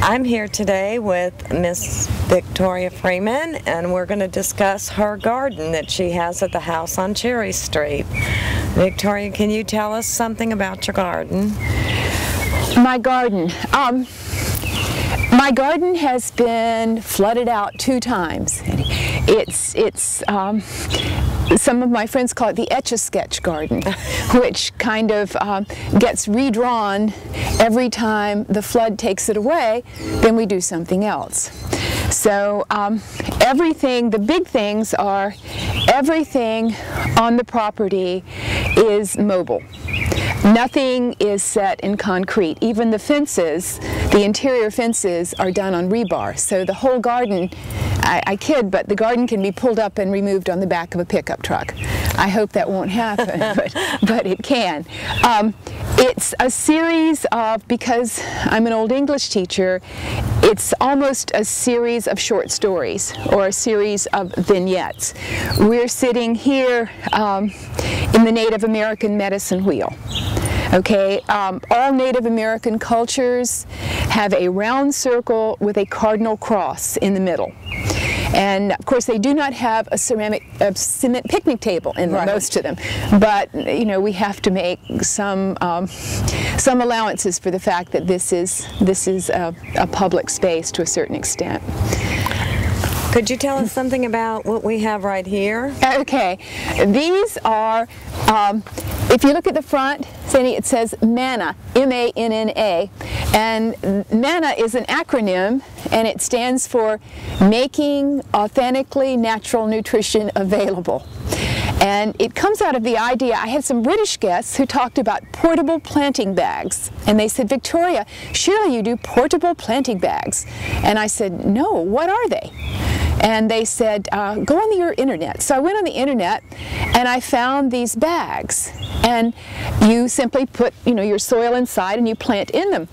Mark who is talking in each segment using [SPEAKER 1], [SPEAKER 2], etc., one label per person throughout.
[SPEAKER 1] I'm here today with Miss Victoria Freeman, and we're going to discuss her garden that she has at the house on Cherry Street. Victoria, can you tell us something about your garden?
[SPEAKER 2] My garden. My garden has been flooded out 2 times. It's some of my friends call it the Etch-a-Sketch garden, which kind of gets redrawn every time the flood takes it away. Then we do something else. So everything, the big things are everything on the property is mobile. Nothing is set in concrete. Even the fences, the interior fences, are done on rebar. So the whole garden, I kid, but the garden can be pulled up and removed on the back of a pickup truck. I hope that won't happen, but it can. It's a series of, because I'm an old English teacher, it's almost a series of short stories or a series of vignettes. We're sitting here in the Native American medicine wheel. Okay, all Native American cultures have a round circle with a cardinal cross in the middle. And of course they do not have a cement picnic table in them, most of them. But you know, we have to make some allowances for the fact that this is a public space to a certain extent.
[SPEAKER 1] Could you tell us something about what we have right here?
[SPEAKER 2] Okay, these are, if you look at the front, Sandy, it says MANNA, M-A-N-N-A, and MANNA is an acronym, and it stands for Making Authentically Natural Nutrition Available. And it comes out of the idea, I had some British guests who talked about portable planting bags. And they said, Victoria, surely you do portable planting bags. And I said, no, what are they? And they said, go on your internet. So I went on the internet and I found these bags. And you simply put, your soil inside and you plant in them.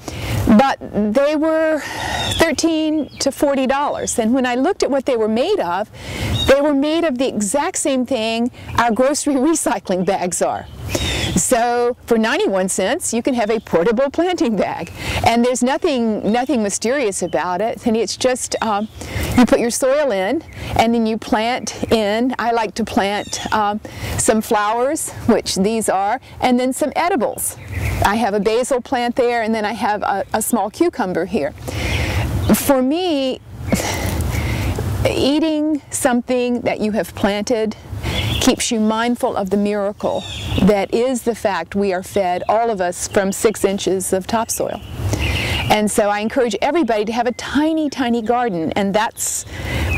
[SPEAKER 2] But they were $13 to $40. And when I looked at what they were made of the exact same thing our grocery recycling bags are. So for 91 cents, you can have a portable planting bag. And there's nothing mysterious about it. And it's just, you put your soil in, and then you plant in, I like to plant some flowers, which these are, and then some edibles. I have a basil plant there, and then I have a small cucumber here. For me, eating something that you have planted keeps you mindful of the miracle that is the fact we are fed, all of us, from 6 inches of topsoil. And so I encourage everybody to have a tiny, tiny garden, and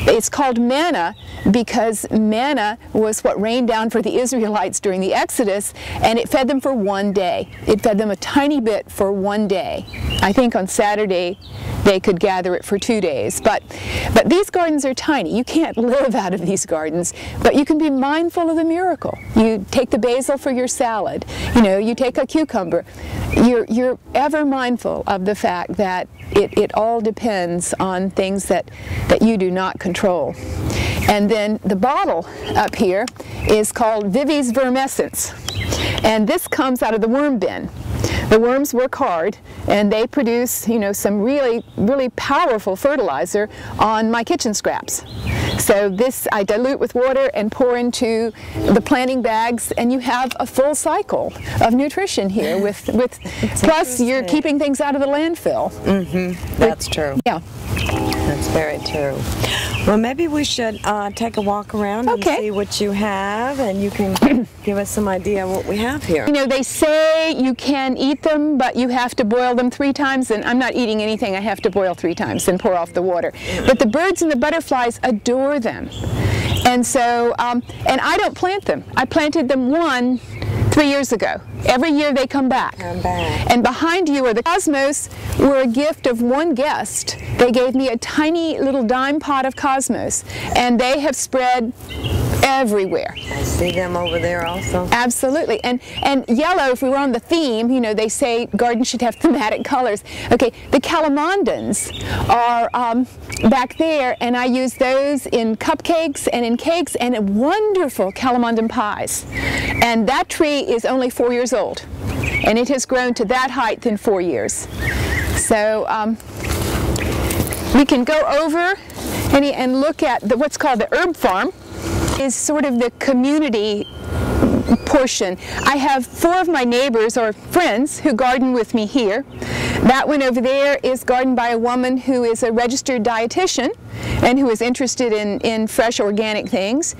[SPEAKER 2] it's called manna because manna was what rained down for the Israelites during the Exodus, and it fed them for 1 day. It fed them a tiny bit for 1 day. I think on Saturday they could gather it for 2 days. But these gardens are tiny. You can't live out of these gardens, but you can be mindful of the miracle. You take the basil for your salad. You take a cucumber. You're ever mindful of the fact that it all depends on things that you do not control. And then the bottle up here is called Vivi's Vermescence. And this comes out of the worm bin. The worms work hard, and they produce, some really, really powerful fertilizer on my kitchen scraps. So this I dilute with water and pour into the planting bags, and you have a full cycle of nutrition here. Plus you're keeping things out of the landfill.
[SPEAKER 1] Mm-hmm. That's true.
[SPEAKER 2] Yeah.
[SPEAKER 1] That's very true. Well, maybe we should take a walk around and see what you have, and you can give us some idea of what we have here.
[SPEAKER 2] They say you can eat them, but you have to boil them 3 times, and I'm not eating anything I have to boil 3 times and pour off the water. But the birds and the butterflies adore them. And so, and I don't plant them. I planted them 3 years ago. Every year they come back. And behind you are the cosmos, were a gift of one guest. They gave me a tiny little dime pot of cosmos, and they have spread everywhere.
[SPEAKER 1] I see them over there also.
[SPEAKER 2] Absolutely. And yellow, if we were on the theme, they say gardens should have thematic colors. Okay, the calamondins are back there, and I use those in cupcakes and in cakes and in wonderful calamondin pies. And that tree is only 4 years old, and it has grown to that height in 4 years. So We can go over and look at what's called the herb farm. Is sort of the community portion. I have 4 of my neighbors or friends who garden with me here. That one over there is gardened by a woman who is a registered dietitian and who is interested in fresh organic things.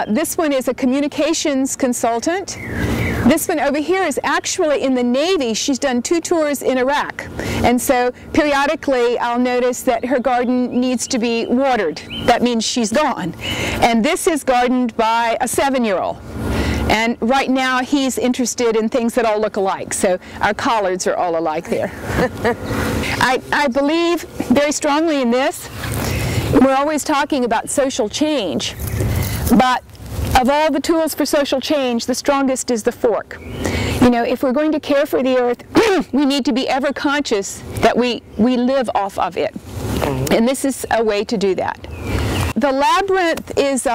[SPEAKER 2] This one is a communications consultant. This one over here is actually in the Navy. She's done 2 tours in Iraq. And so periodically I'll notice that her garden needs to be watered. That means she's gone. And this is gardened by a 7-year-old. And right now he's interested in things that all look alike. So our collards are all alike there. I believe very strongly in this. We're always talking about social change, but of all the tools for social change, the strongest is the fork. You know, if we're going to care for the earth, we need to be ever conscious that we live off of it. And this is a way to do that. The labyrinth is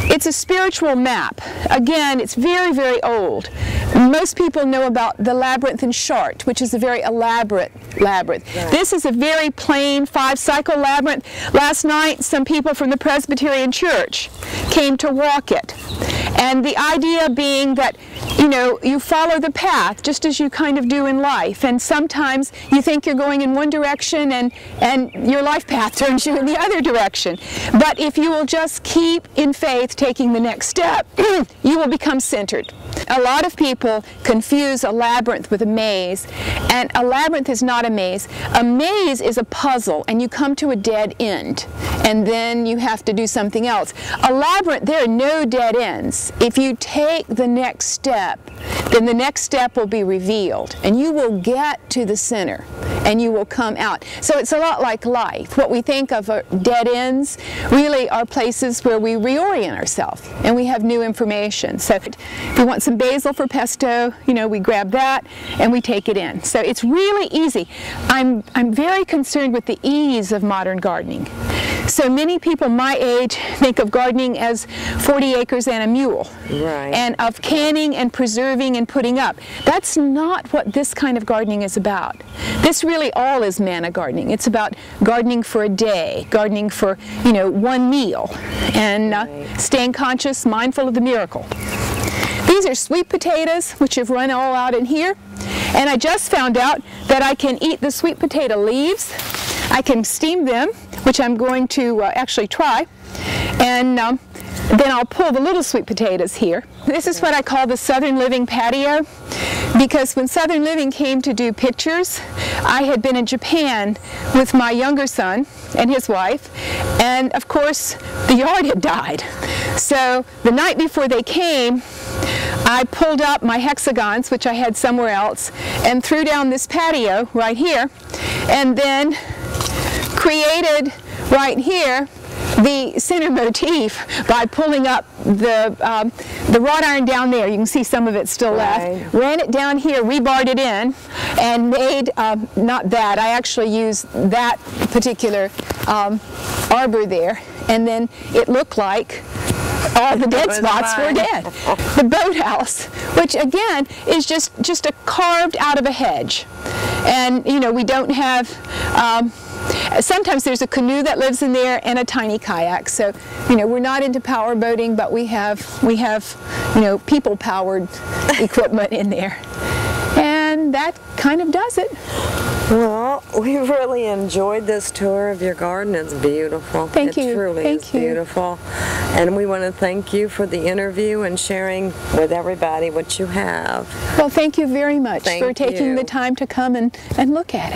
[SPEAKER 2] it's a spiritual map. Again, it's very, very old. Most people know about the labyrinth in Chartres, which is a very elaborate labyrinth. Right. This is a very plain 5-cycle labyrinth. Last night, some people from the Presbyterian Church came to walk it. And the idea being that, you know, you follow the path just as you kind of do in life. And sometimes you think you're going in one direction and your life path turns you in the other direction. But if you will just keep in faith taking the next step, you will become centered. A lot of people confuse a labyrinth with a maze, and a labyrinth is not a maze. A maze is a puzzle, and you come to a dead end, and then you have to do something else. A labyrinth, there are no dead ends. If you take the next step, then the next step will be revealed, and you will get to the center, and you will come out. So it's a lot like life. What we think of dead ends really are places where we reorient ourselves, and we have new information. So if we want some basil for pesto, you know, we grab that and we take it in. So it's really easy. I'm very concerned with the ease of modern gardening. So many people my age think of gardening as 40 acres and a mule, right, and of canning and preserving and putting up. That's not what this kind of gardening is about. This really all is manna gardening. It's about gardening for a day, gardening for, you know, one meal, and staying conscious, mindful of the miracle. These are sweet potatoes, which have run all out in here, and I just found out that I can eat the sweet potato leaves. I can steam them, which I'm going to actually try, and then I'll pull the little sweet potatoes here. This is what I call the Southern Living patio, because when Southern Living came to do pictures, I had been in Japan with my younger son and his wife, and of course the yard had died. So the night before they came, I pulled up my hexagons, which I had somewhere else, and threw down this patio right here, and then created right here the center motif by pulling up the wrought iron down there. You can see some of it still left. Ran it down here, rebarred it in, and made, not that, I actually used that particular arbor there, and then it looked like all the dead spots were dead. The boathouse, which again is just a carved out of a hedge. And you know, we don't have, sometimes there's a canoe that lives in there and a tiny kayak. So, you know, we're not into power boating, but we have, you know, people-powered equipment in there. And that kind of does it.
[SPEAKER 1] Well, we really enjoyed this tour of your garden. It's beautiful.
[SPEAKER 2] Thank you.
[SPEAKER 1] It truly is beautiful. And we want to thank you for the interview and sharing with everybody what you have.
[SPEAKER 2] Well, thank you very much for taking the time to come and look at it.